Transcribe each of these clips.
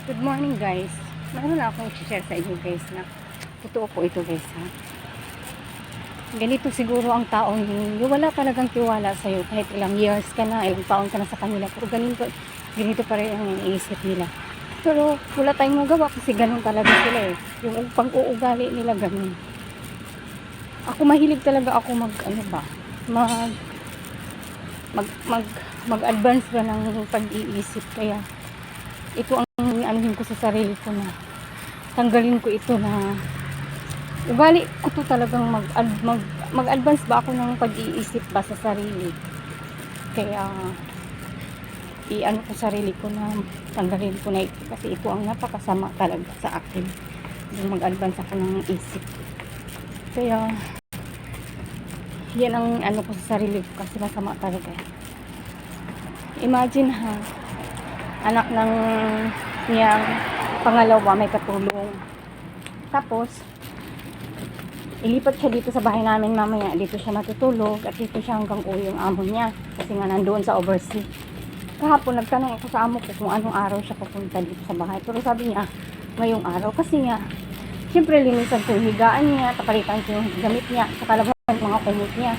Good morning guys. Meron na akong share sa inyo guys na totoo po ito guys ha. Ganito siguro ang taong wala talagang tiwala sa'yo kahit ilang years ka na, ilang taon ka na sa kanila. Pero ganito pa rin ang iniisip nila. Pero wala tayong magawa kasi ganun talaga sila eh. Yung pag-uugali nila ganun. Ako mahilig talaga ako mag-advance ba ng pag-iisip. Kaya ito ang anuhin ko sa sarili ko na tanggalin ko ito na ugali ko to talagang mag-advance ba ako ng pag-iisip ba sa sarili. Kaya i-ano ko sarili ko na tanggalin ko na ito kasi ito ang napakasama talaga sa akin, yung mag-advance ako ng isip. Kaya yan ang ano ko sa sarili ko kasi masama talaga. Imagine ha, anak ng niyang pangalawa may katulong, tapos ilipat siya dito sa bahay namin mamaya. Dito siya matutulog at dito siya hanggang uwi yung amo niya kasi nga nandoon sa overseas. Kahapon nagtanong ako sa amo ko kung anong araw siya pupunta dito sa bahay, pero sabi niya ngayong araw kasi nga siyempre linisan ko yung higaan niya, tapalitan ko yung gamit niya, saka labahan yung mga kumot niya.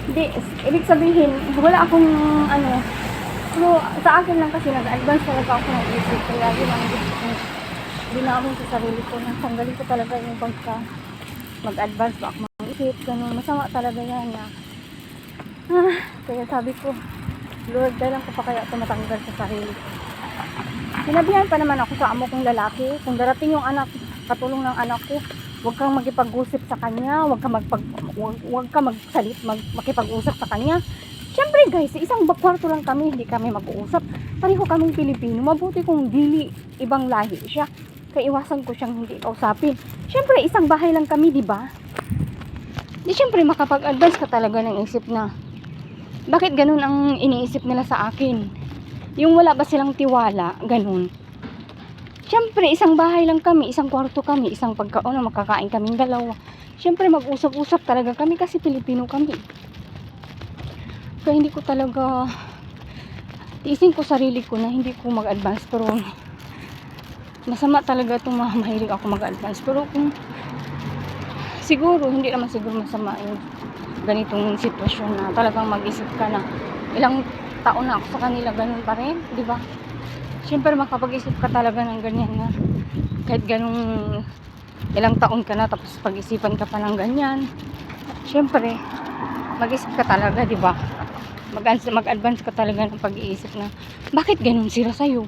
Hindi, ibig sabihin wala akong ano. So, sa akin lang kasi nag-advance talaga ako ng isip. Kaya yun ang gusto ko. Dinamon sa sarili ko. Tanggalin ko talaga yung pagka mag-advance ba ako ng isip. Ganun. Masama talaga yan na. Kaya sabi ko, Lord, dahil ko pa kaya ito matanggal sa sarili ko. Sinabihan pa naman ako sa amo kong lalaki. Kung darating yung anak, katulong ng anak ko, huwag kang makipag-usap sa kanya. Huwag kang makipag-usap sa kanya. Siyempre guys, isang kwarto lang kami, hindi kami mag-uusap. Pareho kaming Pilipino. Mabuti kung dili ibang lahi siya. Kaya iwasan ko siyang hindi kausapin. Siyempre, isang bahay lang kami, di ba? Di siyempre makapag-advance ka talaga ng isip na bakit ganun ang iniisip nila sa akin? Yung wala ba silang tiwala, ganun. Siyempre, isang bahay lang kami, isang kwarto kami, isang pagkaon, makakain kaming dalawa. Siyempre, mag-usap-usap talaga kami kasi Pilipino kami. Kaya hindi ko talaga tiisin ko sarili ko na hindi ko mag-advance, pero masama talaga itong mahilig ako mag-advance. Pero kung siguro, hindi naman siguro masama yung ganitong sitwasyon na talagang mag-isip ka na ilang taon na ako sa kanila, ganun pa rin, di ba? Siyempre makapag-isip ka talaga ng ganyan na kahit ganung ilang taon ka na tapos pag-isipan ka pa ng ganyan, siyempre mag-isip ka talaga, di ba? Mag-advance ka talaga ng pag-iisip na bakit ganun sila sa'yo.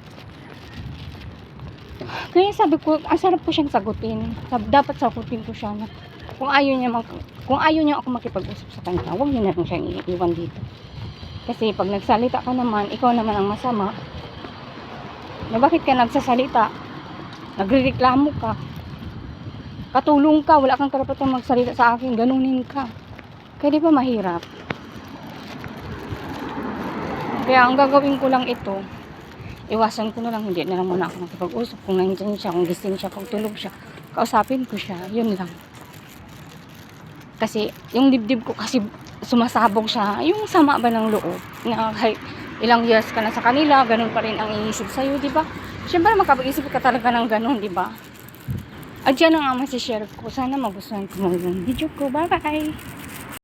Kaya sabi ko, ang sarap ko siyang sagutin. Dapat sagutin ko siya na kung ayaw niya ako makipag-usap sa kanya, huwag niyo na lang siyang iiwan dito. Kasi pag nagsalita ka naman, ikaw naman ang masama. Na bakit ka nagsasalita? Nagrereklamo ka. Katulong ka, wala kang karapatang magsalita sa akin, ganunin ka. Kaya di ba mahirap? Kaya ang gagawin ko lang ito, iwasan ko na lang, hindi na lang muna ako makipag-usap. Kung nandiyan siya, kung gising siya, kung tulog siya, kausapin ko siya, yun lang. Kasi yung dibdib ko kasi sumasabog siya, yung sama ba ng loob na kahit ilang years ka na sa kanila, ganun pa rin ang iisip sa'yo, di ba? Siyempre makapag-isip ka talaga ng ganun, di ba? At yan ang share ko. Sana magustuhan ko mo yung video ko. Bye bye!